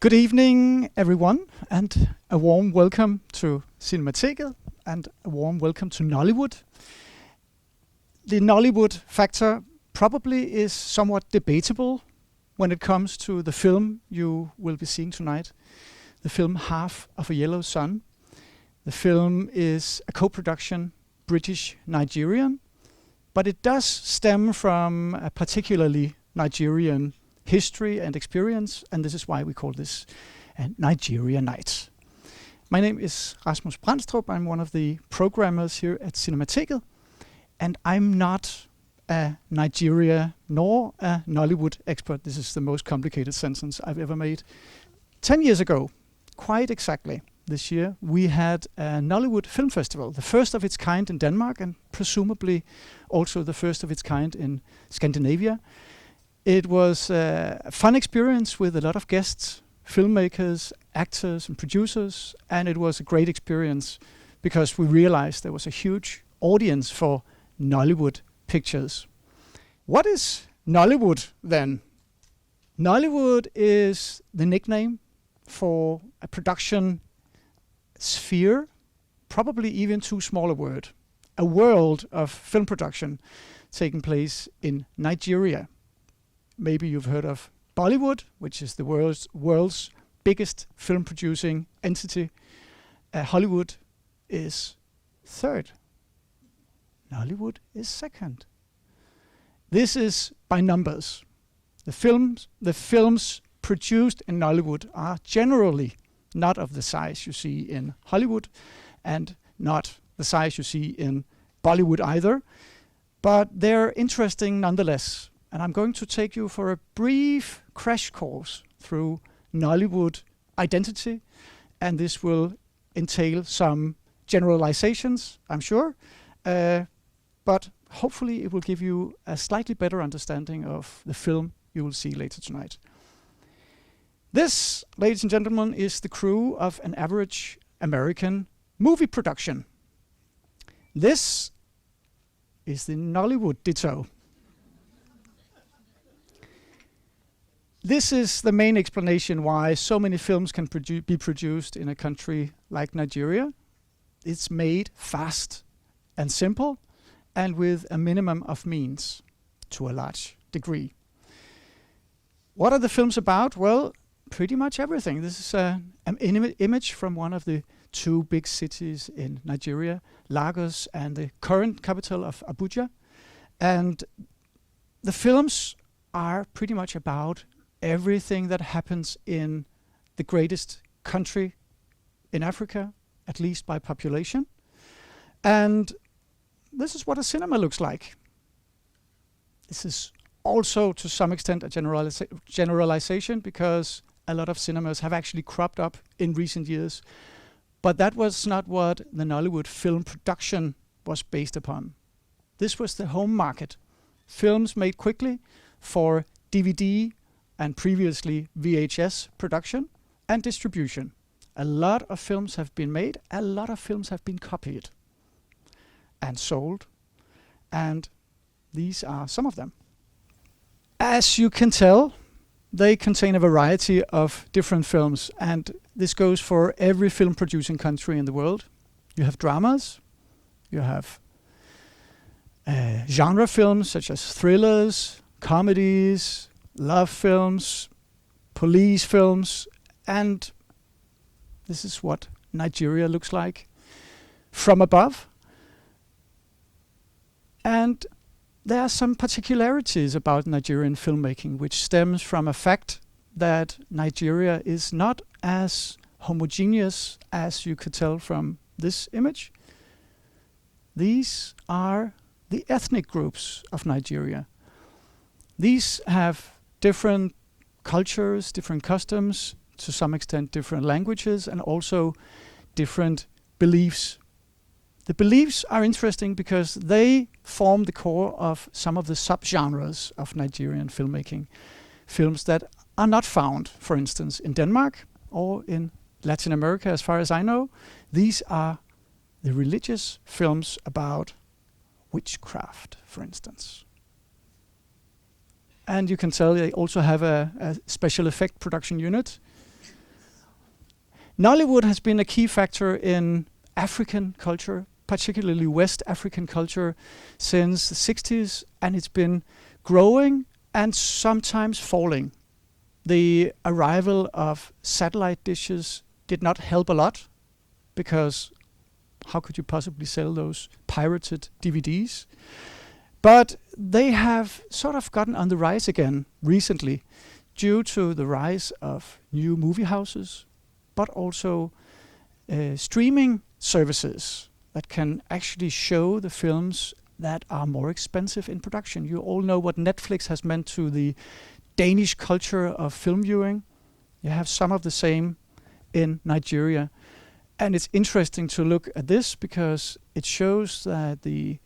Good evening, everyone, and a warm welcome to Cinemateket and a warm welcome to Nollywood. The Nollywood factor probably is somewhat debatable when it comes to the film you will be seeing tonight, the film Half of a Yellow Sun. The film is a co-production British-Nigerian, but it does stem from a particularly Nigerian history and experience, and this is why we call this a Nigeria Night. My name is Rasmus Brendstrup. I'm one of the programmers here at Cinemateket, and I'm not a Nigeria nor a Nollywood expert. This is the most complicated sentence I've ever made. 10 years ago, quite exactly this year, we had a Nollywood Film Festival, the first of its kind in Denmark and presumably also the first of its kind in Scandinavia. It was a fun experience with a lot of guests, filmmakers, actors and producers, and it was a great experience because we realized there was a huge audience for Nollywood pictures. What is Nollywood then? Nollywood is the nickname for a production sphere, probably even too small a word, a world of film production taking place in Nigeria. Maybe you've heard of Bollywood, which is the world's biggest film producing entity. Hollywood is third. Nollywood is second. This is by numbers. The films produced in Nollywood are generally not of the size you see in Hollywood and not the size you see in Bollywood either, but they're interesting nonetheless. And I'm going to take you for a brief crash course through Nollywood identity, and this will entail some generalizations, I'm sure, but hopefully it will give you a slightly better understanding of the film you will see later tonight. This, ladies and gentlemen, is the crew of an average American movie production. This is the Nollywood ditto. This is the main explanation why so many films can be produced in a country like Nigeria. It's made fast and simple and with a minimum of means to a large degree. What are the films about? Well, pretty much everything. This is an image from one of the two big cities in Nigeria, Lagos and the current capital of Abuja. And the films are pretty much about everything that happens in the greatest country in Africa, at least by population. And this is what a cinema looks like. This is also to some extent a generalization because a lot of cinemas have actually cropped up in recent years. But that was not what the Nollywood film production was based upon. This was the home market. Films made quickly for DVD and previously VHS production and distribution. A lot of films have been made, a lot of films have been copied and sold, and these are some of them. As you can tell, they contain a variety of different films, and this goes for every film producing country in the world. You have dramas, you have genre films such as thrillers, comedies, love films, police films, and this is what Nigeria looks like from above. And there are some particularities about Nigerian filmmaking which stems from a fact that Nigeria is not as homogeneous as you could tell from this image. These are the ethnic groups of Nigeria. These have different cultures, different customs, to some extent different languages, and also different beliefs. The beliefs are interesting because they form the core of some of the subgenres of Nigerian filmmaking. Films that are not found, for instance, in Denmark or in Latin America, as far as I know. These are the religious films about witchcraft, for instance. And you can tell they also have a special effect production unit Nollywood has been a key factor in African culture, particularly West African culture, since the 60s, and it's been growing and sometimes falling. The arrival of satellite dishes did not help a lot, because how could you possibly sell those pirated DVDs? But they have sort of gotten on the rise again recently due to the rise of new movie houses, but also streaming services that can actually show the films that are more expensive in production. You all know what Netflix has meant to the Danish culture of film viewing. You have some of the same in Nigeria. And it's interesting to look at this because it shows that the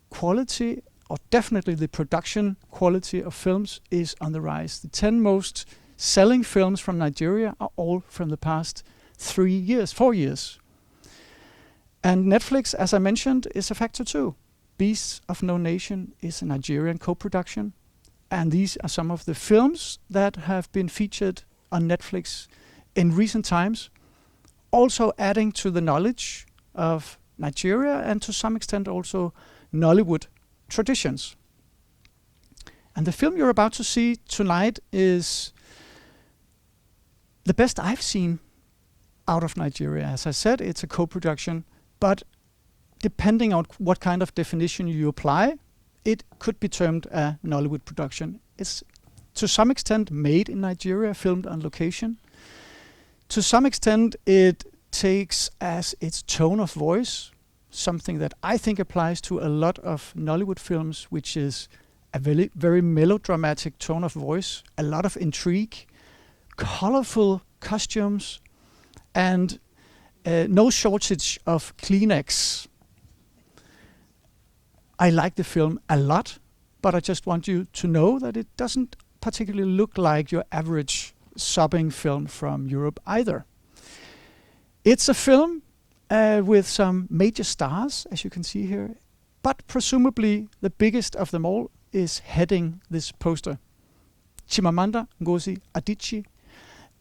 quality, or definitely the production quality of films, is on the rise. The 10 most selling films from Nigeria are all from the past 4 years. And Netflix, as I mentioned, is a factor too. Beasts of No Nation is a Nigerian co-production. And these are some of the films that have been featured on Netflix in recent times, also adding to the knowledge of Nigeria and to some extent also Nollywood traditions. And the film you're about to see tonight is the best I've seen out of Nigeria. As I said, it's a co-production, but depending on what kind of definition you apply, it could be termed a Nollywood production. It's to some extent made in Nigeria, filmed on location. To some extent, it takes as its tone of voice something that I think applies to a lot of Nollywood films, which is a very, very melodramatic tone of voice, a lot of intrigue, colorful costumes, and no shortage of Kleenex. I like the film a lot, but I just want you to know that it doesn't particularly look like your average sobbing film from Europe either. It's a film with some major stars, as you can see here, but presumably the biggest of them all is heading this poster. Chimamanda Ngozi Adichie,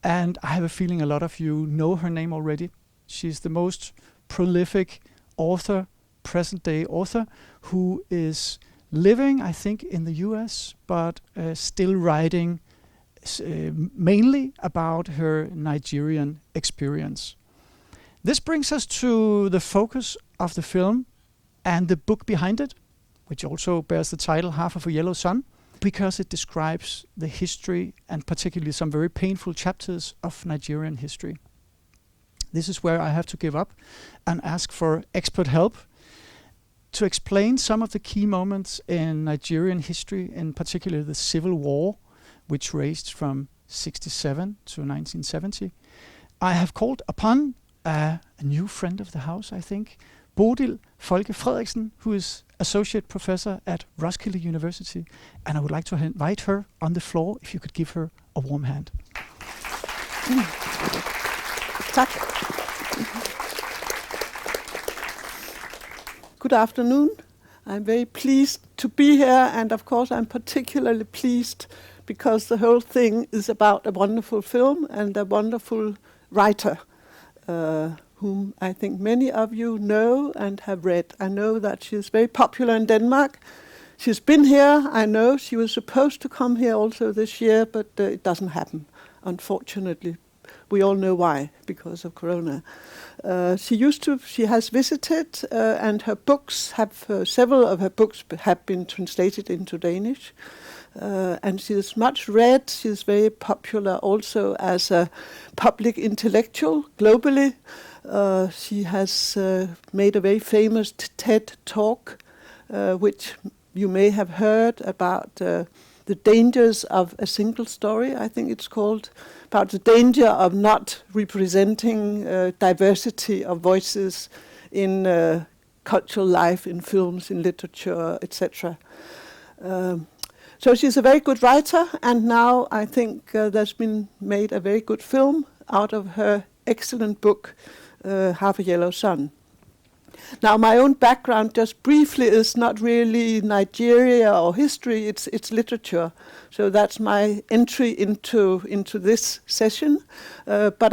and I have a feeling a lot of you know her name already. She's the most prolific author, present-day author, who is living, I think, in the US, but still writing mainly about her Nigerian experience. This brings us to the focus of the film and the book behind it, which also bears the title Half of a Yellow Sun, because it describes the history and particularly some very painful chapters of Nigerian history. This is where I have to give up and ask for expert help to explain some of the key moments in Nigerian history, in particular the Civil War, which raged from 67 to 1970. I have called upon a new friend of the house, I think, Bodil Folke Frederiksen, who is associate professor at Roskilde University, and I would like to invite her on the floor, if you could give her a warm hand. Tak. Good afternoon. I'm very pleased to be here, and of course I'm particularly pleased because the whole thing is about a wonderful film and a wonderful writer, whom I think many of you know and have read. I know that she is very popular in Denmark. She's been here, I know. She was supposed to come here also this year, but it doesn't happen, unfortunately. We all know why, because of Corona. She has visited, and her books have, several of her books have been translated into Danish. And she is much read. She is very popular also as a public intellectual globally. She has made a very famous TED talk, which you may have heard about the dangers of a single story, I think it's called, about the danger of not representing diversity of voices in cultural life, in films, in literature, etc. So she's a very good writer, and now I think there's been made a very good film out of her excellent book, Half a Yellow Sun. Now, my own background, just briefly, is not really Nigeria or history, it's literature. So that's my entry into this session. But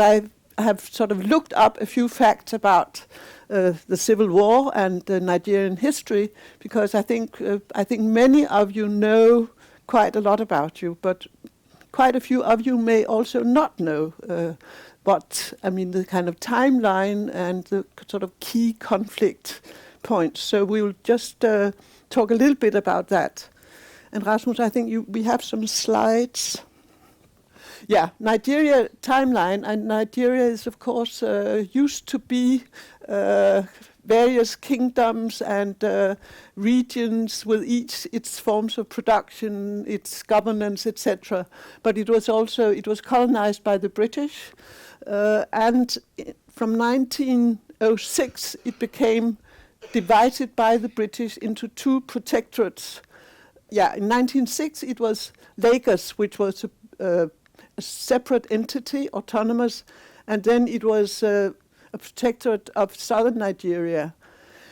have sort of looked up a few facts about the Civil War and Nigerian history, because I think many of you know quite a lot about you, but quite a few of you may also not know the kind of timeline and the sort of key conflict points. So we will just talk a little bit about that. And Rasmus, I think we have some slides. Yeah, Nigeria timeline, and Nigeria is of course used to be various kingdoms and regions with each its forms of production, its governance, etc. But it was colonized by the British, and from 1906 it became divided by the British into two protectorates. Yeah, in 1906 it was Lagos, which was a separate entity, autonomous, and then it was a protectorate of southern Nigeria.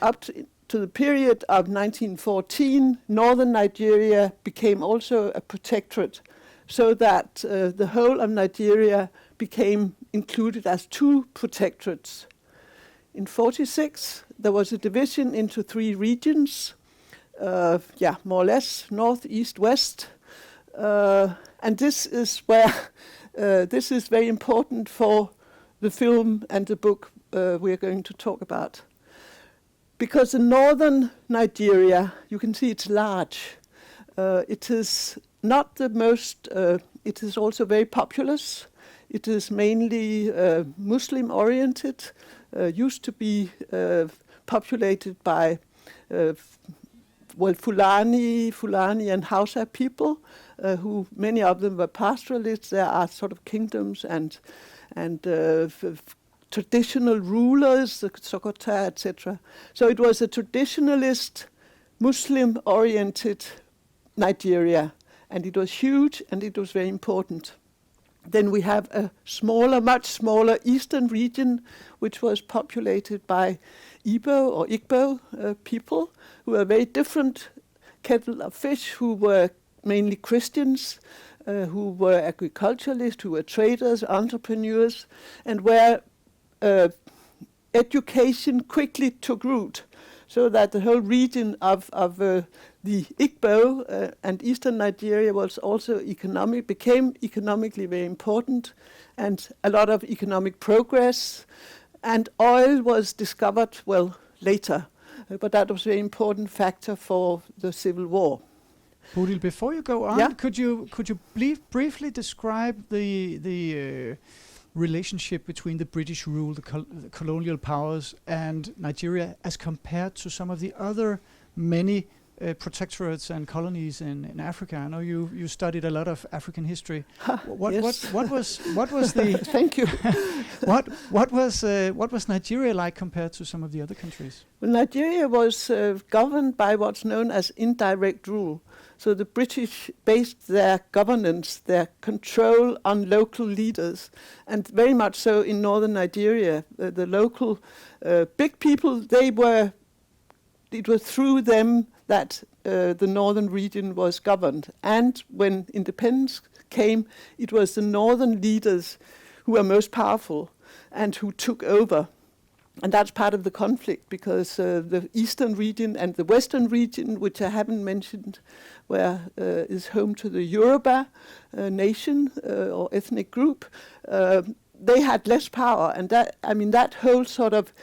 Up to the period of 1914, northern Nigeria became also a protectorate, so that the whole of Nigeria became included as two protectorates. In 1946, there was a division into three regions, more or less, north, east, west. And this is where this is very important for the film and the book we are going to talk about. Because in northern Nigeria, you can see it's large. It is not the most, it is also very populous. It is mainly Muslim-oriented, used to be populated by Fulani and Hausa people, who many of them were pastoralists. There are sort of kingdoms and traditional rulers, the Sokota, etc. So it was a traditionalist, Muslim-oriented Nigeria, and it was huge and it was very important. Then we have a much smaller eastern region, which was populated by Igbo people, who were very different kettle of fish, who were mainly Christians, who were agriculturalists, who were traders, entrepreneurs, and where education quickly took root, so that the whole region of the Igbo and eastern Nigeria was also became economically very important, and a lot of economic progress. And oil was discovered, later, but that was a very important factor for the Civil War. Bodil, before you go on, could you briefly describe the relationship between the British rule, the colonial powers, and Nigeria as compared to some of the other many protectorates and colonies in Africa? I know you studied a lot of African history. What was the Thank you. what was Nigeria like compared to some of the other countries? Well, Nigeria was governed by what's known as indirect rule. So the British based their governance, their control, on local leaders, and very much so in northern Nigeria. The local big people, it was through them that the northern region was governed. And when independence came, it was the northern leaders who were most powerful and who took over. And that's part of the conflict, because the eastern region and the western region, which I haven't mentioned, where is home to the Yoruba nation or ethnic group, they had less power. And that whole sort of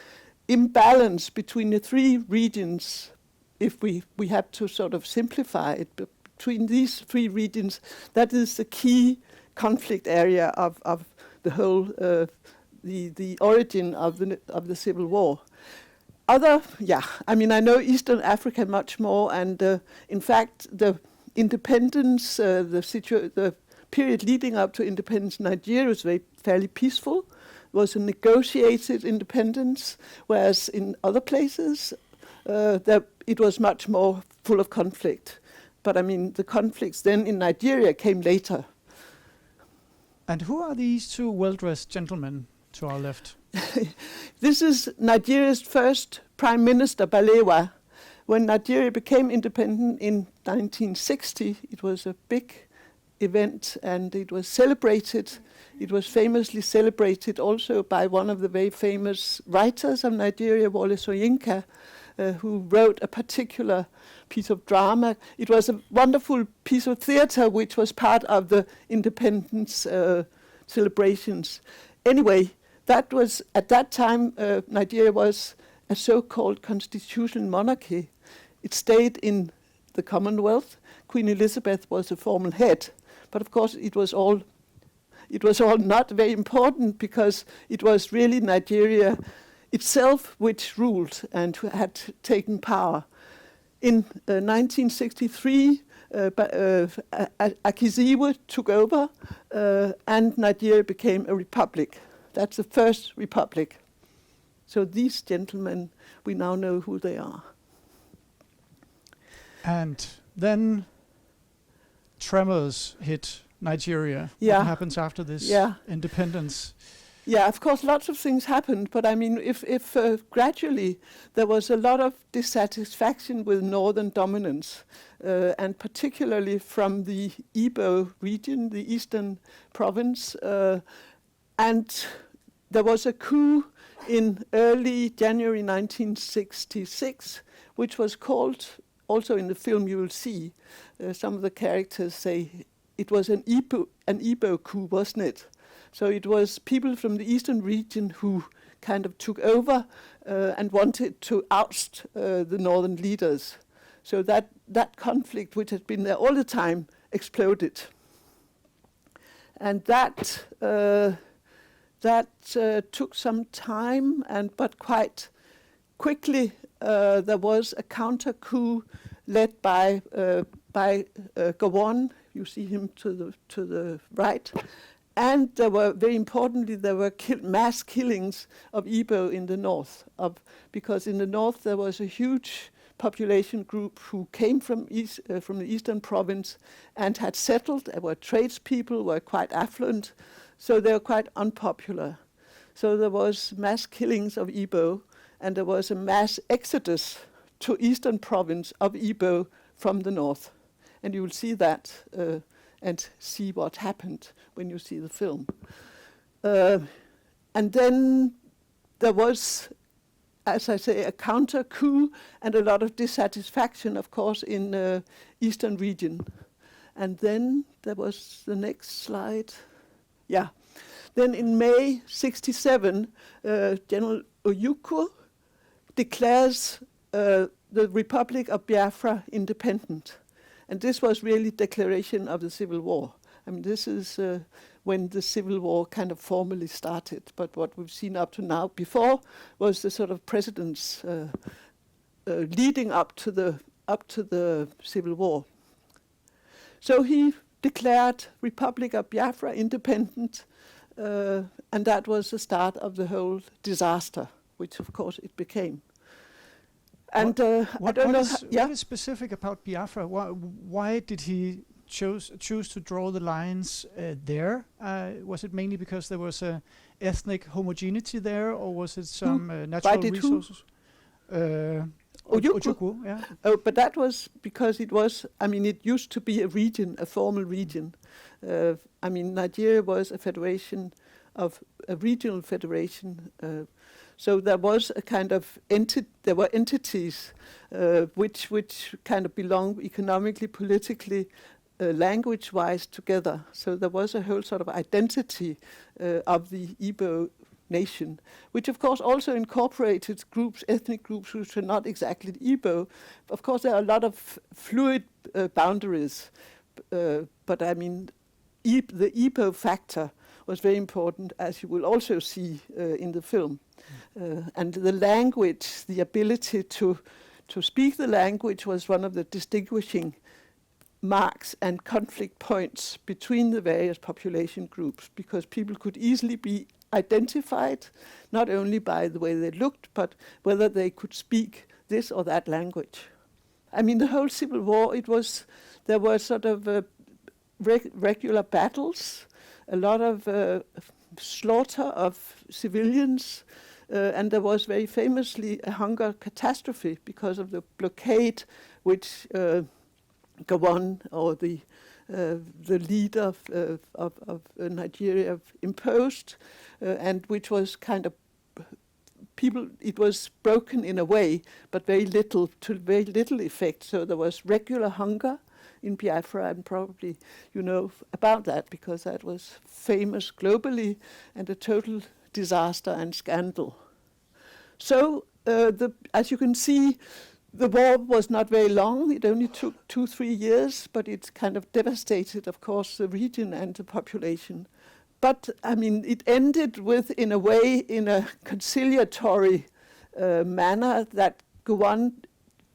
imbalance between the three regions, if we have to sort of simplify it, between these three regions, that is the key conflict area of the whole the origin of the Civil War. I know Eastern Africa much more, and in fact, the independence, the period leading up to independence in Nigeria was fairly peaceful. It was a negotiated independence, whereas in other places, it was much more full of conflict. But the conflicts then in Nigeria came later. And who are these two well-dressed gentlemen to our left? This is Nigeria's first Prime Minister, Balewa. When Nigeria became independent in 1960, it was a big event, and it was celebrated It was famously celebrated also by one of the very famous writers of Nigeria, Wole Soyinka, who wrote a particular piece of drama. It was a wonderful piece of theater which was part of the independence celebrations. Anyway, that was, at that time, Nigeria was a so-called constitutional monarchy. It stayed in the Commonwealth. Queen Elizabeth was the formal head. But of course, it was all not very important, because it was really Nigeria itself which ruled and who had taken power. In 1963, Akiziwe took over, and Nigeria became a republic. That's the first republic. So these gentlemen, we now know who they are. And then tremors hit Nigeria. Yeah. What happens after this independence? Yeah, of course, lots of things happened, but I mean, if gradually there was a lot of dissatisfaction with northern dominance, and particularly from the Igbo region, the eastern province, and there was a coup in early January 1966, which was called, also in the film you will see, some of the characters say it was an Igbo coup, wasn't it? So it was people from the eastern region who kind of took over and wanted to oust the northern leaders. So that conflict, which had been there all the time, exploded. And that took some time, but quite quickly there was a counter coup led by Gowon. You see him to the right. And there were, very importantly, mass killings of Igbo in the north, because in the north there was a huge population group who came from the eastern province and had settled. There were tradespeople, were quite affluent, so they were quite unpopular. So there was mass killings of Igbo, and there was a mass exodus to eastern province of Igbo from the north. And you will see that and see what happened when you see the film. And then there was, as I say, a counter coup and a lot of dissatisfaction, of course, in the eastern region. And then there was the next slide. Yeah. Then in May 1967, General Ojukwu declares the Republic of Biafra independent. And this was really declaration of the Civil War. I mean, this is when the Civil War kind of formally started. But what we've seen up to now before was the sort of presidents leading up to the Civil War. So he declared Republic of Biafra independent, and that was the start of the whole disaster, which of course it became. And what is specific about Biafra? Why did he choose to draw the lines there? Was it mainly because there was a ethnic homogeneity there, or was it some natural resources? Ojukwu, yeah. Oh, but that was because it was, I mean, it used to be a region, a formal region. I mean, Nigeria was a federation of a regional federation. So there was a kind of there were entities which kind of belong economically, politically, language-wise together. So there was a whole sort of identity of the Igbo nation, which of course also incorporated groups, ethnic groups which were not exactly Igbo. Of course, there are a lot of fluid boundaries, but I mean, the Igbo factor was very important, as you will also see in the film. And the language, the ability to speak the language was one of the distinguishing marks and conflict points between the various population groups, because people could easily be identified, not only by the way they looked, but whether they could speak this or that language. I mean, the whole Civil War, there were sort of regular battles, a lot of slaughter of civilians, and there was very famously a hunger catastrophe because of the blockade which Gowon or the the leader of Nigeria imposed, and which was kind of people. It was broken in a way, but very little effect. So there was regular hunger in Biafra, and probably you know about that because that was famous globally and a total disaster and scandal. So as you can see, the war was not very long. It only took 2-3 years, but it kind of devastated, of course, the region and the population. But, I mean, it ended with, in a way, in a conciliatory manner that Gowon,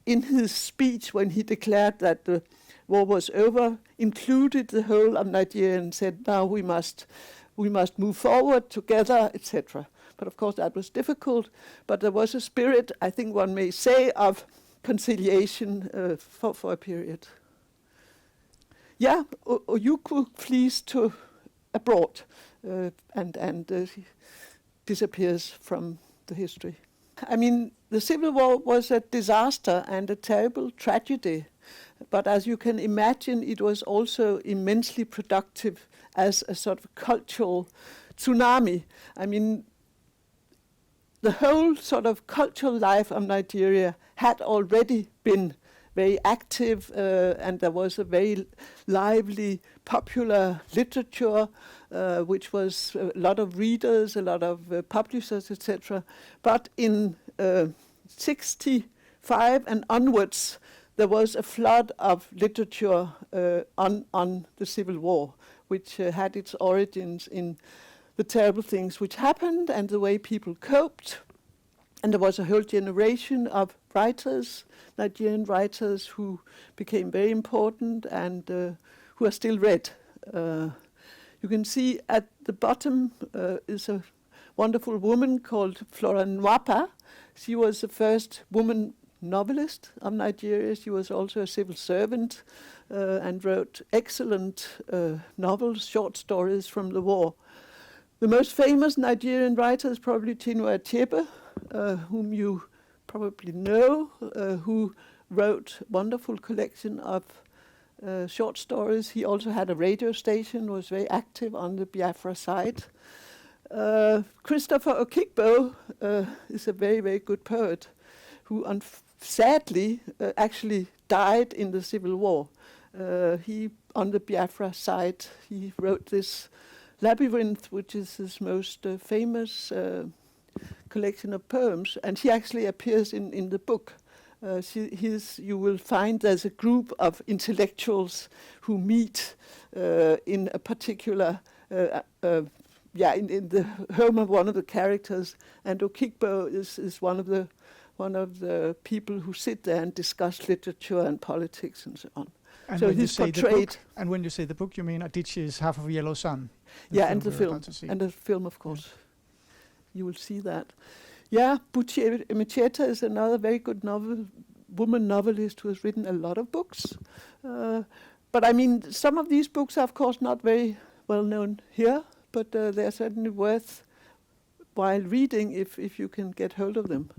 in his speech when he declared that the war was over, included the whole of Nigeria and said, now we must move forward together, etc. But of course that was difficult, but there was a spirit, I think one may say, of conciliation for a period. Yeah, Ojukwu flees to abroad and disappears from the history. I mean, the Civil War was a disaster and a terrible tragedy, but as you can imagine, it was also immensely productive as a sort of cultural tsunami. I mean, the whole sort of cultural life of Nigeria had already been very active, and there was a very lively, popular literature, which was a lot of readers, a lot of publishers, etc. But in 65 and onwards, there was a flood of literature on the Civil War, which had its origins in the terrible things which happened and the way people coped. And there was a whole generation of writers, Nigerian writers, who became very important and who are still read. You can see at the bottom is a wonderful woman called Flora Nwapa. She was the first woman novelist of Nigeria. She was also a civil servant and wrote excellent novels, short stories from the war. The most famous Nigerian writer is probably Chinua Achebe, whom you probably know, who wrote a wonderful collection of short stories. He also had a radio station, was very active on the Biafra side. Christopher Okigbo is a very, very good poet who sadly actually died in the Civil War. He, on the Biafra side, he wrote this Labyrinth, which is his most famous collection of poems, and he actually appears in the book. You will find there's a group of intellectuals who meet in a particular, in the home of one of the characters, and Okigbo is one of the people who sit there and discuss literature and politics and so on. And so when he's you say the portrayed. book, and when you say the book, you mean Adichie's Half of a Yellow Sun? Yeah, and the film, of course. You will see that. Yeah, Buchi Emecheta is another very good woman novelist who has written a lot of books. But I mean, some of these books are, of course, not very well known here, but they are certainly worthwhile reading if you can get hold of them.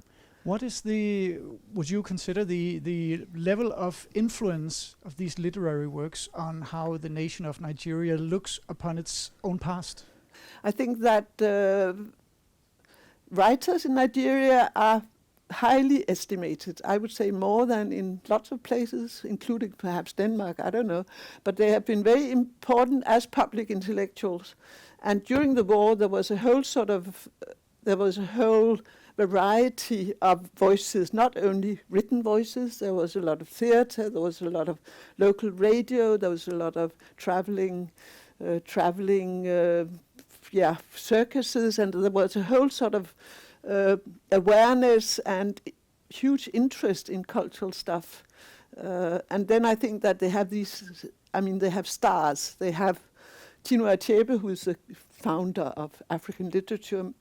What is would you consider the level of influence of these literary works on how the nation of Nigeria looks upon its own past? I think that writers in Nigeria are highly estimated. I would say more than in lots of places, including perhaps Denmark, I don't know. But they have been very important as public intellectuals. And during the war, there was a whole variety of voices, not only written voices. There was a lot of theater, there was a lot of local radio, there was a lot of traveling circuses, and there was a whole sort of awareness and huge interest in cultural stuff. And then I think that they have they have stars. They have Chinua Achebe, who is the founder of African literature.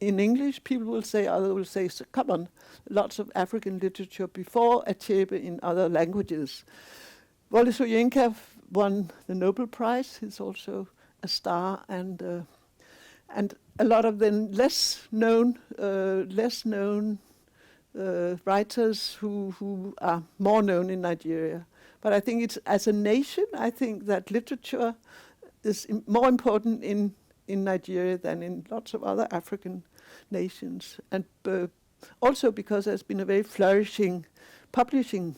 In English, people will say, others will say, come on, lots of African literature before Achebe in other languages. Wole Soyinka won the Nobel Prize. He's also a star, and a lot of the less known writers who are more known in Nigeria. But I think it's as a nation, I think that literature is more important in Nigeria than in lots of other African nations. And also because there's been a very flourishing publishing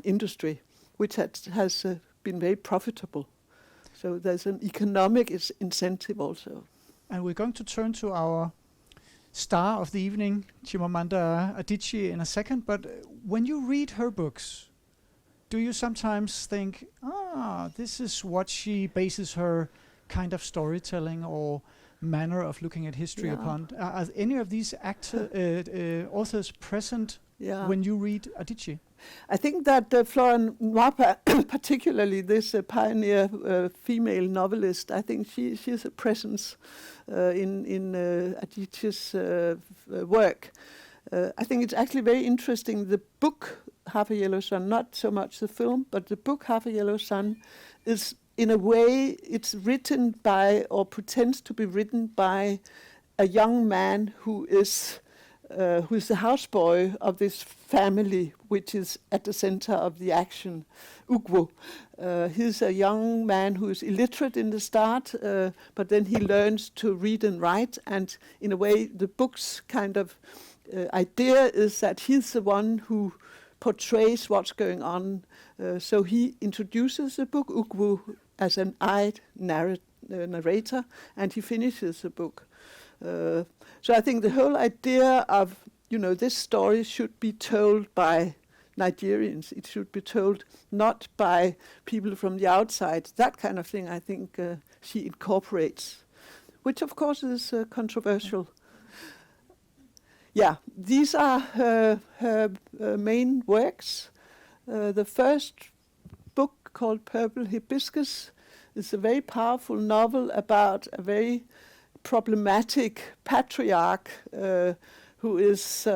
industry, which has been very profitable. So there's an economic incentive also. And we're going to turn to our star of the evening, Chimamanda Adichie, in a second. But when you read her books, do you sometimes think, this is what she bases her kind of storytelling or manner of looking at history upon? Are any of these authors present when you read Adichie? I think that Flora Nwapa, particularly this pioneer female novelist, I think she's a presence in Adichie's work. I think it's actually very interesting. The book Half a Yellow Sun, not so much the film, but the book Half a Yellow Sun is, in a way, it's written by, or pretends to be written by, a young man who is the houseboy of this family, which is at the center of the action, Ugwu. He's a young man who is illiterate in the start, but then he learns to read and write, and in a way the book's kind of idea is that he's the one who portrays what's going on. So he introduces the book, Ugwu, as an eyed narrator, and he finishes the book. So I think the whole idea of, this story should be told by Nigerians. It should be told not by people from the outside. That kind of thing, I think she incorporates, which of course is controversial. Yeah, these are her main works. The first book, called Purple Hibiscus, is a very powerful novel about a very problematic patriarch who has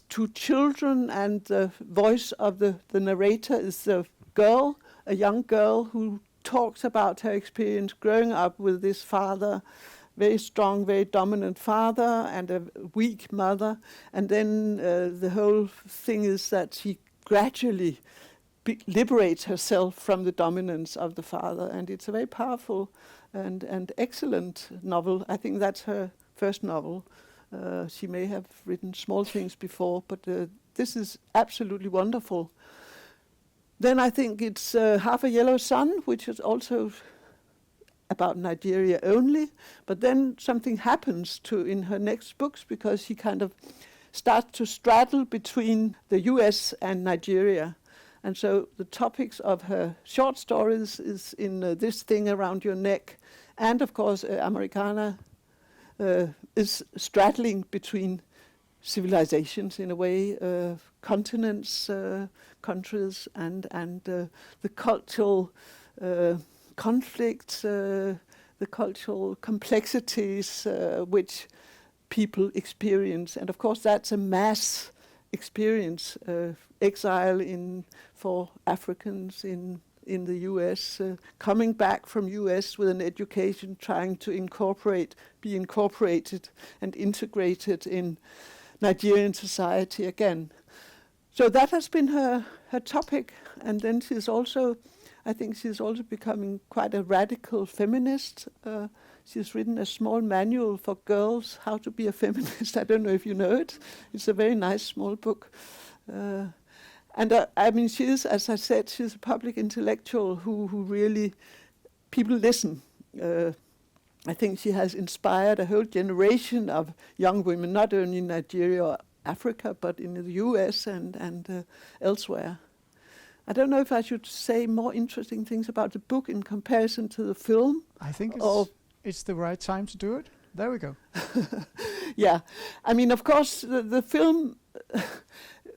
two children, and the voice of the narrator is a young girl who talks about her experience growing up with this father, very strong, very dominant father, and a weak mother. And then the whole thing is that she gradually liberates herself from the dominance of the father. And it's a very powerful and excellent novel. I think that's her first novel. She may have written small things before, but this is absolutely wonderful. Then I think it's Half a Yellow Sun, which is also about Nigeria only, but then something happens in her next books, because she kind of starts to straddle between the US and Nigeria. And so the topics of her short stories is in This Thing Around Your Neck, and of course Americana is straddling between civilizations in a way, continents, countries, and the cultural conflicts, the cultural complexities which people experience. And of course that's a mass experience, exile for Africans in the US, coming back from US with an education, trying to be incorporated and integrated in Nigerian society again. So that has been her topic. And then I think she's also becoming quite a radical feminist. She's written a small manual for girls how to be a feminist. I don't know if you know it. It's a very nice small book. I mean, she is, as I said, she's a public intellectual who really, people listen. I think she has inspired a whole generation of young women, not only in Nigeria or Africa, but in the US and elsewhere. I don't know if I should say more interesting things about the book in comparison to the film. I think it's the right time to do it. There we go. Yeah. I mean, of course, the film,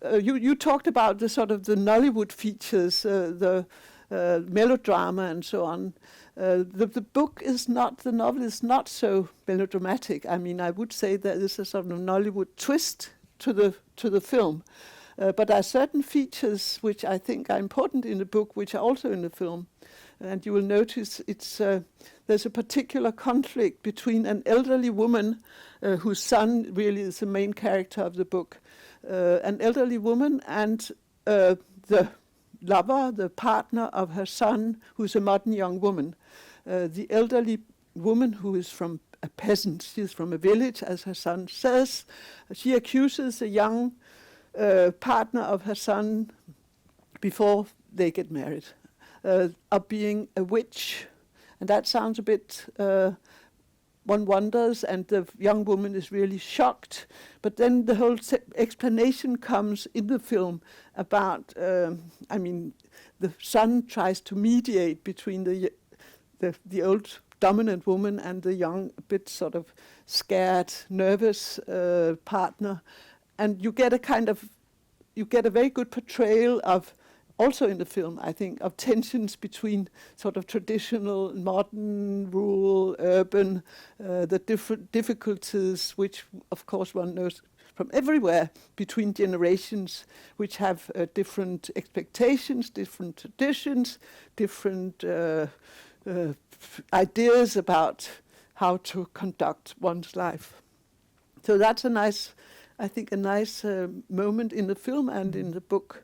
you talked about the sort of the Nollywood features, the melodrama and so on. The book is not, the novel is not so melodramatic. I mean, I would say there is a sort of Nollywood twist to the film. But there are certain features which I think are important in the book, which are also in the film. And you will notice there's a particular conflict between an elderly woman whose son really is the main character of the book, an elderly woman, and the lover, the partner of her son, who's a modern young woman. The elderly woman, who is from a peasant, she's from a village, as her son says, she accuses a young partner of her son before they get married of being a witch. And that sounds a bit, one wonders, and the young woman is really shocked. But then the whole explanation comes in the film about, the son tries to mediate between the old dominant woman and the young, a bit sort of scared, nervous partner. And you get a very good portrayal of, also in the film, I think, of tensions between sort of traditional, modern, rural, urban, the different difficulties, which of course one knows from everywhere, between generations, which have different expectations, different traditions, different ideas about how to conduct one's life. So that's a nice moment in the film and in the book,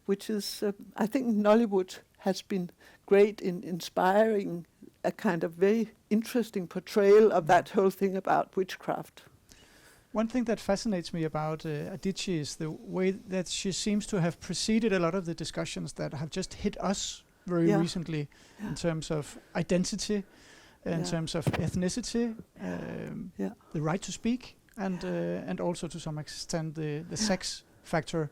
which is, I think Nollywood has been great in inspiring a kind of very interesting portrayal of that whole thing about witchcraft. One thing that fascinates me about Adichie is the way that she seems to have preceded a lot of the discussions that have just hit us very recently in terms of identity, in terms of ethnicity, the right to speak, and also to some extent the sex factor.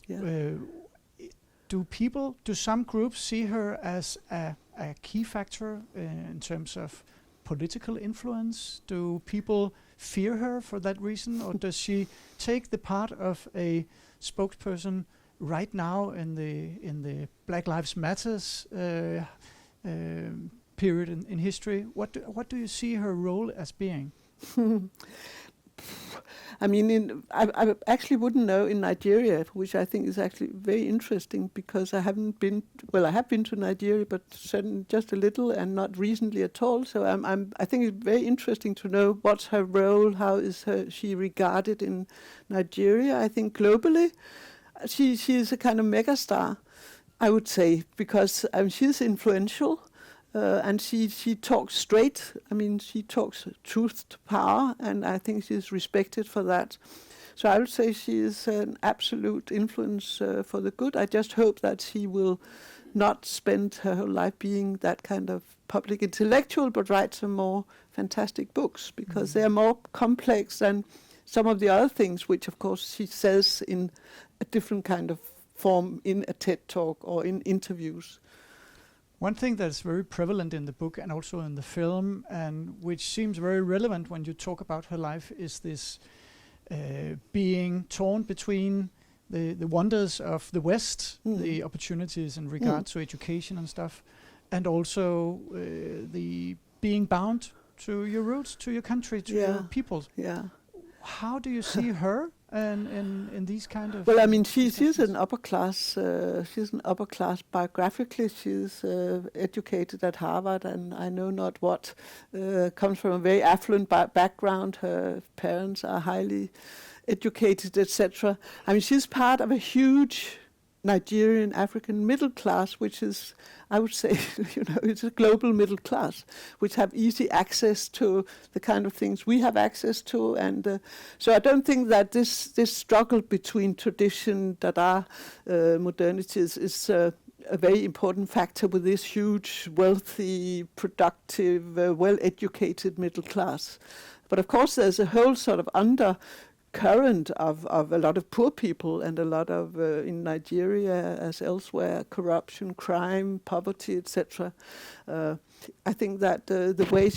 Do some groups see her as a key factor in terms of political influence? Do people fear her for that reason, or does she take the part of a spokesperson right now in the Black Lives Matters period in history? What do you see her role as being? I mean, I actually wouldn't know in Nigeria, which I think is actually very interesting, because I haven't been. Well, I have been to Nigeria, but certainly just a little, and not recently at all. So I think it's very interesting to know what's her role. How is she regarded in Nigeria? I think globally, she is a kind of megastar, I would say, because she's influential. And she talks straight. I mean, she talks truth to power, and I think she's respected for that. So I would say she is an absolute influence for the good. I just hope that she will not spend her whole life being that kind of public intellectual, but write some more fantastic books, because they are more complex than some of the other things, which of course she says in a different kind of form in a TED Talk or in interviews. One thing that's very prevalent in the book and also in the film, and which seems very relevant when you talk about her life, is this being torn between the wonders of the West, the opportunities in regard to education and stuff, and also the being bound to your roots, to your country, to your people. Yeah. How do you see her in these kind of? Well, I mean, she's an upper class. She's an upper class biographically. She's educated at Harvard, and I know not what. Comes from a very affluent background. Her parents are highly educated, etc. I mean, she's part of a huge Nigerian African middle class, which is, I would say, it's a global middle class, which have easy access to the kind of things we have access to. And so I don't think that this struggle between tradition, Dada, modernities is a very important factor with this huge, wealthy, productive, well-educated middle class. But of course, there's a whole sort of undercurrent of a lot of poor people, and a lot of, in Nigeria as elsewhere, corruption, crime, poverty, etc. I think that the way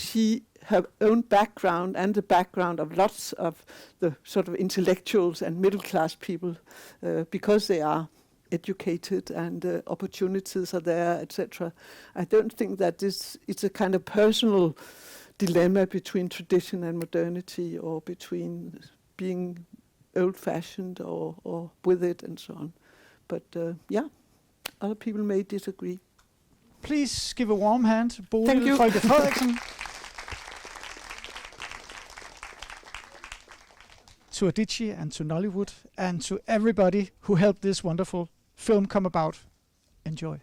her own background and the background of lots of the sort of intellectuals and middle class people, because they are educated and opportunities are there, etc. I don't think that it's a kind of personal dilemma between tradition and modernity, or between being old-fashioned or with it and so on. But other people may disagree. Please give a warm hand to Bodil, Folke, Frederiksen. to Adichie and to Nollywood and to everybody who helped this wonderful film come about. Enjoy.